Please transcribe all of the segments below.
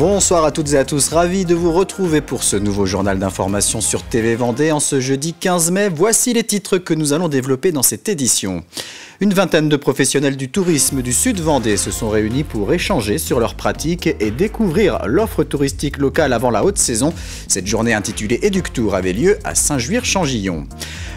Bonsoir à toutes et à tous, ravi de vous retrouver pour ce nouveau journal d'information sur TV Vendée en ce jeudi 15 mai. Voici les titres que nous allons développer dans cette édition. Une vingtaine de professionnels du tourisme du Sud Vendée se sont réunis pour échanger sur leurs pratiques et découvrir l'offre touristique locale avant la haute saison. Cette journée intitulée Éductour avait lieu à Saint-Juir-Changillon.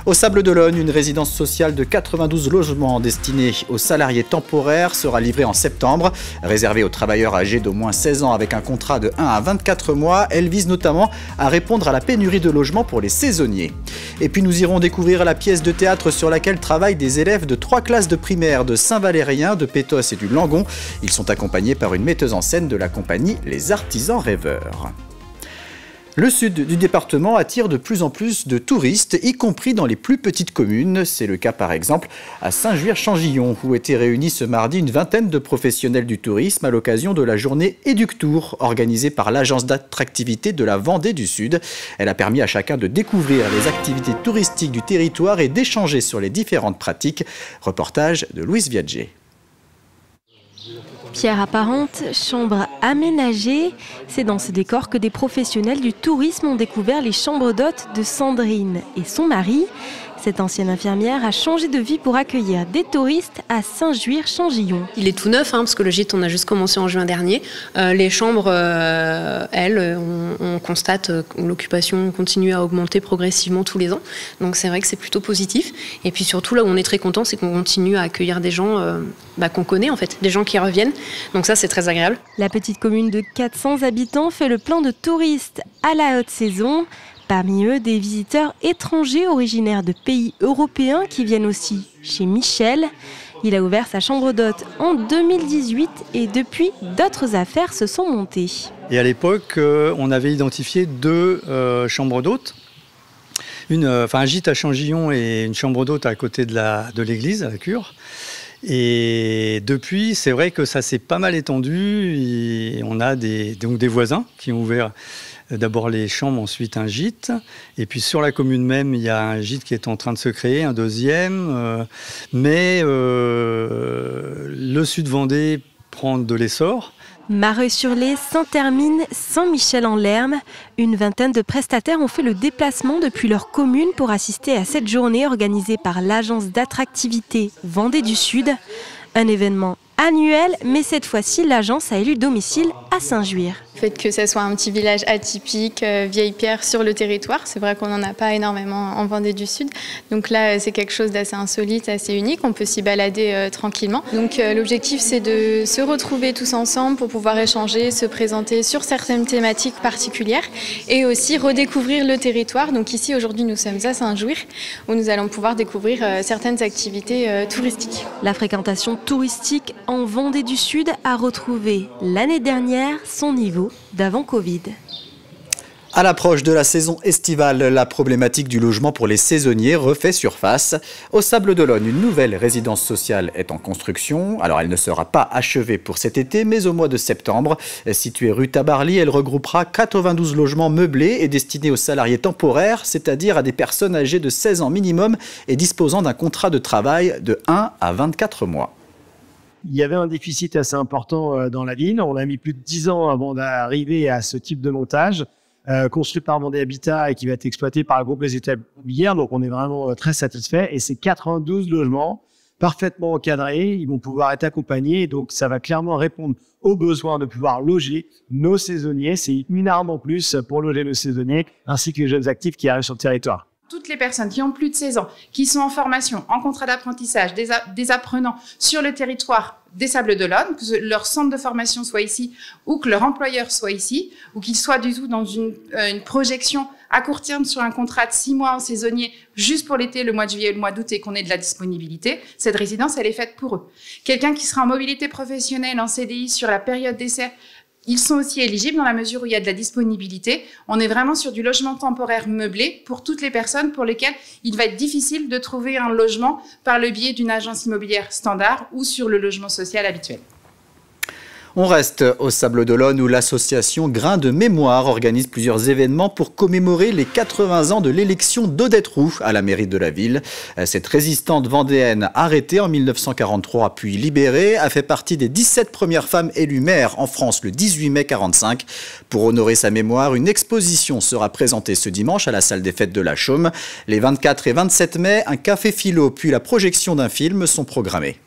Au Sables-d'Olonne, une résidence sociale de 92 logements destinée aux salariés temporaires sera livrée en septembre. Réservée aux travailleurs âgés d'au moins 16 ans avec un contrat de 1 à 24 mois, elle vise notamment à répondre à la pénurie de logements pour les saisonniers. Et puis nous irons découvrir la pièce de théâtre sur laquelle travaillent des élèves de 3 classes de primaire de Saint-Valérien, de Pétos et du Langon. Ils sont accompagnés par une metteuse en scène de la compagnie Les Artisans Rêveurs. Le sud du département attire de plus en plus de touristes, y compris dans les plus petites communes. C'est le cas par exemple à Saint-Juir-Changillon, où étaient réunis ce mardi une vingtaine de professionnels du tourisme à l'occasion de la journée Éductour, organisée par l'agence d'attractivité de la Vendée du Sud. Elle a permis à chacun de découvrir les activités touristiques du territoire et d'échanger sur les différentes pratiques. Reportage de Louise Viadger. Pierre apparente, chambre aménagée, c'est dans ce décor que des professionnels du tourisme ont découvert les chambres d'hôtes de Sandrine et son mari. Cette ancienne infirmière a changé de vie pour accueillir des touristes à Saint-Juir-Changillon. Il est tout neuf, parce que le gîte, on a juste commencé en juin dernier. Les chambres, elles, on constate que l'occupation continue à augmenter progressivement tous les ans. Donc c'est vrai que c'est plutôt positif. Et puis surtout, là où on est très content, c'est qu'on continue à accueillir des gens qu'on connaît, en fait, des gens qui reviennent. Donc ça, c'est très agréable. La petite commune de 400 habitants fait le plein de touristes à la haute saison. Parmi eux, des visiteurs étrangers originaires de pays européens qui viennent aussi chez Michel. Il a ouvert sa chambre d'hôte en 2018 et depuis, d'autres affaires se sont montées. Et à l'époque, on avait identifié 2 chambres d'hôtes. Un gîte à Changillon et une chambre d'hôte à côté de l'église, à la cure. Et depuis, c'est vrai que ça s'est pas mal étendu. Et on a des voisins qui ont ouvert d'abord les chambres, ensuite un gîte. Et puis sur la commune même, il y a un gîte qui est en train de se créer, un deuxième. Mais le Sud Vendée prend de l'essor. Mareuil-sur-Lay, Saint-Hermine, Saint-Michel-en-Lerme. Une vingtaine de prestataires ont fait le déplacement depuis leur commune pour assister à cette journée organisée par l'agence d'attractivité Vendée du Sud. Un événement annuel, mais cette fois-ci, l'agence a élu domicile à Saint-Juir. Le fait que ce soit un petit village atypique, vieille pierre sur le territoire, c'est vrai qu'on n'en a pas énormément en Vendée du Sud. Donc là, c'est quelque chose d'assez insolite, assez unique. On peut s'y balader tranquillement. Donc l'objectif, c'est de se retrouver tous ensemble pour pouvoir échanger, se présenter sur certaines thématiques particulières et aussi redécouvrir le territoire. Donc ici, aujourd'hui, nous sommes à Saint-Juir, où nous allons pouvoir découvrir certaines activités touristiques. La fréquentation touristique en Vendée du Sud a retrouvé l'année dernière son niveau d'avant Covid. À l'approche de la saison estivale, la problématique du logement pour les saisonniers refait surface. Au Sables-d'Olonne, une nouvelle résidence sociale est en construction. Alors elle ne sera pas achevée pour cet été, mais au mois de septembre. Située rue Tabarly, elle regroupera 92 logements meublés et destinés aux salariés temporaires, c'est-à-dire à des personnes âgées de 16 ans minimum et disposant d'un contrat de travail de 1 à 24 mois. Il y avait un déficit assez important dans la ville. On a mis plus de 10 ans avant d'arriver à ce type de montage, construit par Vendée Habitat et qui va être exploité par le groupe Les Étapes Immobilières. Donc, on est vraiment très satisfait. Et ces 92 logements parfaitement encadrés, ils vont pouvoir être accompagnés. Donc, ça va clairement répondre aux besoins de pouvoir loger nos saisonniers. C'est une arme en plus pour loger nos saisonniers, ainsi que les jeunes actifs qui arrivent sur le territoire. Toutes les personnes qui ont plus de 16 ans, qui sont en formation, en contrat d'apprentissage, des apprenants sur le territoire des Sables-d'Olonne, que leur centre de formation soit ici ou que leur employeur soit ici, ou qu'ils soient du tout dans une projection à court terme sur un contrat de 6 mois en saisonnier juste pour l'été, le mois de juillet et le mois d'août et qu'on ait de la disponibilité, cette résidence, elle est faite pour eux. Quelqu'un qui sera en mobilité professionnelle, en CDI sur la période d'essai, ils sont aussi éligibles dans la mesure où il y a de la disponibilité. On est vraiment sur du logement temporaire meublé pour toutes les personnes pour lesquelles il va être difficile de trouver un logement par le biais d'une agence immobilière standard ou sur le logement social habituel. On reste au Sables d'Olonne où l'association Grain de Mémoire organise plusieurs événements pour commémorer les 80 ans de l'élection d'Odette Roux à la mairie de la ville. Cette résistante vendéenne arrêtée en 1943 puis libérée a fait partie des 17 premières femmes élues maires en France le 18 mai 1945. Pour honorer sa mémoire, une exposition sera présentée ce dimanche à la salle des fêtes de la Chaume. Les 24 et 27 mai, un café philo puis la projection d'un film sont programmés.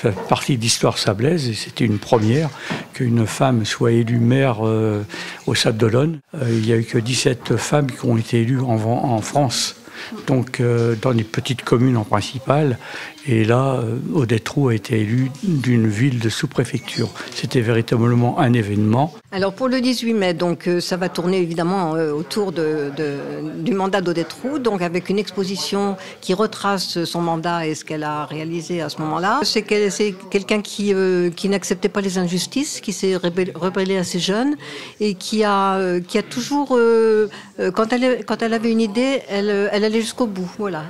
Ça fait partie d'Histoire sablaise et c'était une première qu'une femme soit élue maire au Sables d'Olonne. Il n'y a eu que 17 femmes qui ont été élues en France, donc dans les petites communes en principal. Et là, Odette Roux a été élue d'une ville de sous-préfecture. C'était véritablement un événement. Alors pour le 18 mai, donc ça va tourner évidemment autour du mandat d'Odette Roux, donc avec une exposition qui retrace son mandat et ce qu'elle a réalisé à ce moment-là. C'est quelqu'un qui n'acceptait pas les injustices, qui s'est rebellé assez jeune et qui a toujours, quand elle avait une idée, elle allait jusqu'au bout. Voilà.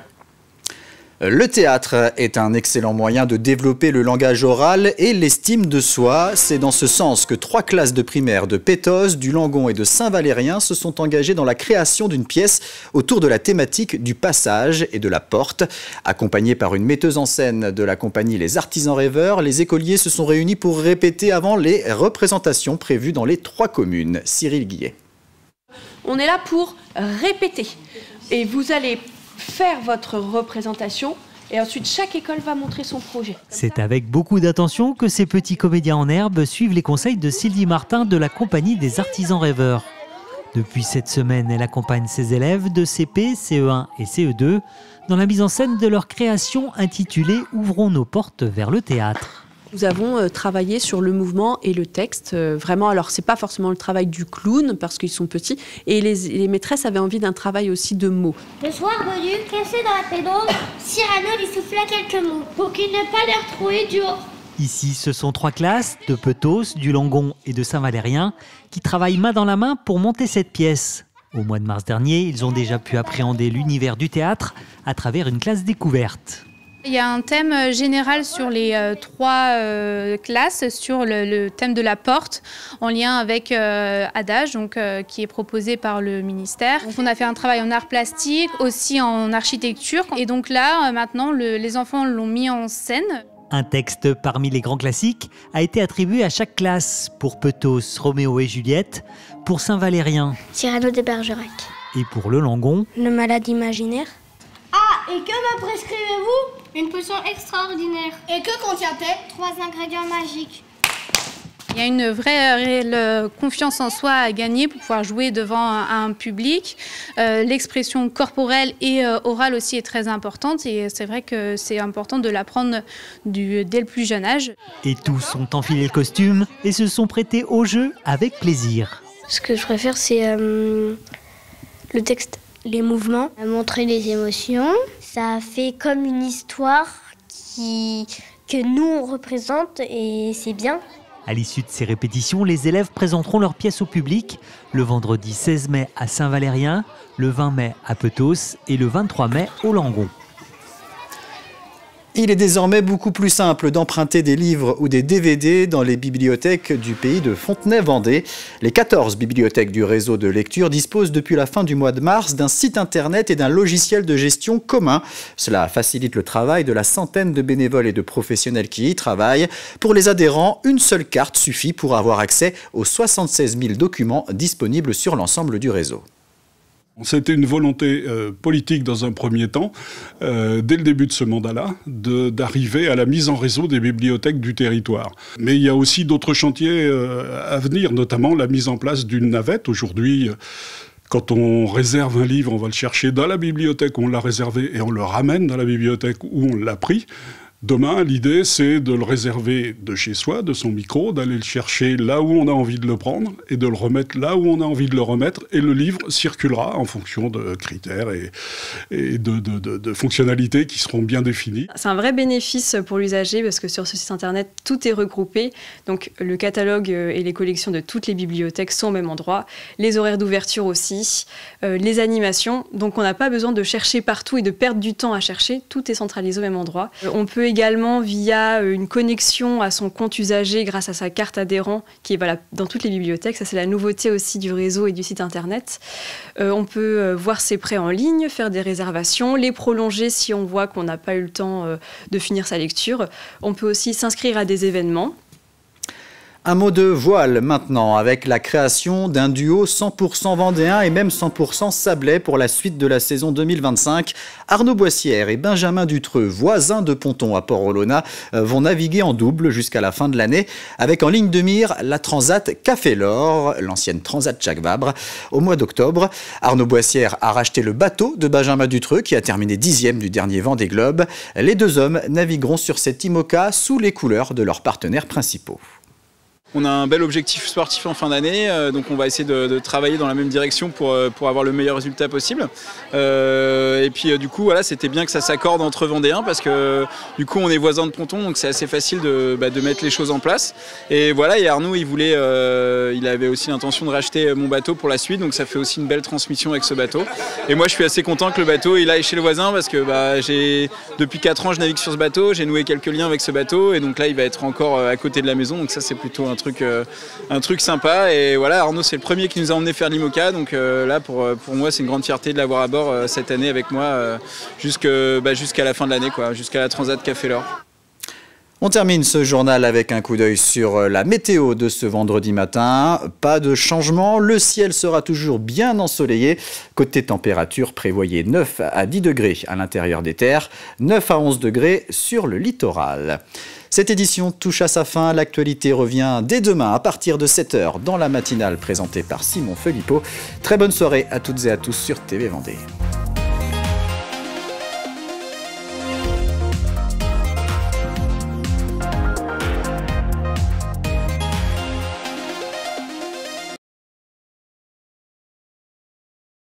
Le théâtre est un excellent moyen de développer le langage oral et l'estime de soi. C'est dans ce sens que 3 classes de primaire de Pétos, du Langon et de Saint-Valérien se sont engagées dans la création d'une pièce autour de la thématique du passage et de la porte. Accompagnés par une metteuse en scène de la compagnie Les Artisans Rêveurs, les écoliers se sont réunis pour répéter avant les représentations prévues dans les 3 communes. Cyril Guillet. On est là pour répéter et vous allez faire votre représentation et ensuite chaque école va montrer son projet. C'est avec beaucoup d'attention que ces petits comédiens en herbe suivent les conseils de Sylvie Martin de la compagnie des Artisans Rêveurs. Depuis cette semaine, elle accompagne ses élèves de CP, CE1 et CE2 dans la mise en scène de leur création intitulée « Ouvrons nos portes vers le théâtre ». Nous avons travaillé sur le mouvement et le texte. Vraiment, alors c'est pas forcément le travail du clown parce qu'ils sont petits. Et les maîtresses avaient envie d'un travail aussi de mots. Le soir venu, caché dans la pénombre, Cyrano lui souffla quelques mots pour qu'il n'ait pas l'air troué du haut. Ici, ce sont 3 classes de Pétos, du Langon et de Saint-Valérien qui travaillent main dans la main pour monter cette pièce. Au mois de mars dernier, ils ont déjà pu appréhender l'univers du théâtre à travers une classe découverte. Il y a un thème général sur les 3 classes, sur le thème de la porte, en lien avec Adage, donc, qui est proposé par le ministère. Donc, on a fait un travail en art plastique, aussi en architecture. Et donc là, maintenant, les enfants l'ont mis en scène. Un texte parmi les grands classiques a été attribué à chaque classe. Pour Pétos, Roméo et Juliette. Pour Saint-Valérien, Cyrano de Bergerac. Et pour le Langon, Le malade imaginaire. Ah, et que me prescrivez-vous? Une potion extraordinaire. Et que contient-elle? 3 ingrédients magiques. Il y a une vraie réelle confiance en soi à gagner pour pouvoir jouer devant un public. L'expression corporelle et orale aussi est très importante et c'est vrai que c'est important de l'apprendre dès le plus jeune âge. Et tous ont enfilé le costume et se sont prêtés au jeu avec plaisir. Ce que je préfère, c'est le texte, les mouvements, montrer les émotions. Ça fait comme une histoire que nous on représente et c'est bien. À l'issue de ces répétitions, les élèves présenteront leurs pièces au public le vendredi 16 mai à Saint-Valérien, le 20 mai à Pétos et le 23 mai au Langon. Il est désormais beaucoup plus simple d'emprunter des livres ou des DVD dans les bibliothèques du pays de Fontenay-Vendée. Les 14 bibliothèques du réseau de lecture disposent depuis la fin du mois de mars d'un site internet et d'un logiciel de gestion commun. Cela facilite le travail de la centaine de bénévoles et de professionnels qui y travaillent. Pour les adhérents, une seule carte suffit pour avoir accès aux 76 000 documents disponibles sur l'ensemble du réseau. C'était une volonté politique dans un premier temps, dès le début de ce mandat-là, d'arriver à la mise en réseau des bibliothèques du territoire. Mais il y a aussi d'autres chantiers à venir, notamment la mise en place d'une navette. Aujourd'hui, quand on réserve un livre, on va le chercher dans la bibliothèque où on l'a réservé et on le ramène dans la bibliothèque où on l'a pris. Demain, l'idée, c'est de le réserver de chez soi, de son micro, d'aller le chercher là où on a envie de le prendre et de le remettre là où on a envie de le remettre. Et le livre circulera en fonction de critères et de fonctionnalités qui seront bien définies. C'est un vrai bénéfice pour l'usager parce que sur ce site internet, tout est regroupé. Donc le catalogue et les collections de toutes les bibliothèques sont au même endroit. Les horaires d'ouverture aussi, les animations. Donc on n'a pas besoin de chercher partout et de perdre du temps à chercher. Tout est centralisé au même endroit. On peut également via une connexion à son compte usager grâce à sa carte adhérent qui est valable dans toutes les bibliothèques. Ça, c'est la nouveauté aussi du réseau et du site internet. On peut voir ses prêts en ligne, faire des réservations, les prolonger si on voit qu'on n'a pas eu le temps de finir sa lecture. On peut aussi s'inscrire à des événements. Un mot de voile maintenant, avec la création d'un duo 100% vendéen et même 100% sablais pour la suite de la saison 2025. Arnaud Boissière et Benjamin Dutreux, voisins de Ponton à Port-Olona, vont naviguer en double jusqu'à la fin de l'année, avec en ligne de mire la Transat Café l'Or, l'ancienne Transat Jacques Vabre. Au mois d'octobre, Arnaud Boissière a racheté le bateau de Benjamin Dutreux, qui a terminé 10e du dernier Vendée Globe. Les deux hommes navigueront sur cet IMOCA sous les couleurs de leurs partenaires principaux. On a un bel objectif sportif en fin d'année, donc on va essayer de travailler dans la même direction pour avoir le meilleur résultat possible. Et puis du coup, voilà, c'était bien que ça s'accorde entre Vendéens parce que du coup, on est voisins de Ponton, donc c'est assez facile de mettre les choses en place. Et voilà, et Arnaud, il avait aussi l'intention de racheter mon bateau pour la suite, donc ça fait aussi une belle transmission avec ce bateau. Et moi, je suis assez content que le bateau il aille chez le voisin parce que depuis 4 ans, je navigue sur ce bateau, j'ai noué quelques liens avec ce bateau, et donc là, il va être encore à côté de la maison, donc ça, c'est plutôt un truc sympa. Et voilà, Arnaud, c'est le premier qui nous a emmené faire l'IMOCA, donc là pour moi c'est une grande fierté de l'avoir à bord cette année avec moi jusqu'à la fin de l'année, jusqu'à la Transat Café l'Or. On termine ce journal avec un coup d'œil sur la météo de ce vendredi matin. Pas de changement, le ciel sera toujours bien ensoleillé. Côté température, prévoyez 9 à 10 degrés à l'intérieur des terres, 9 à 11 degrés sur le littoral. Cette édition touche à sa fin. L'actualité revient dès demain à partir de 7 h dans la matinale présentée par Simon Philippot. Très bonne soirée à toutes et à tous sur TV Vendée.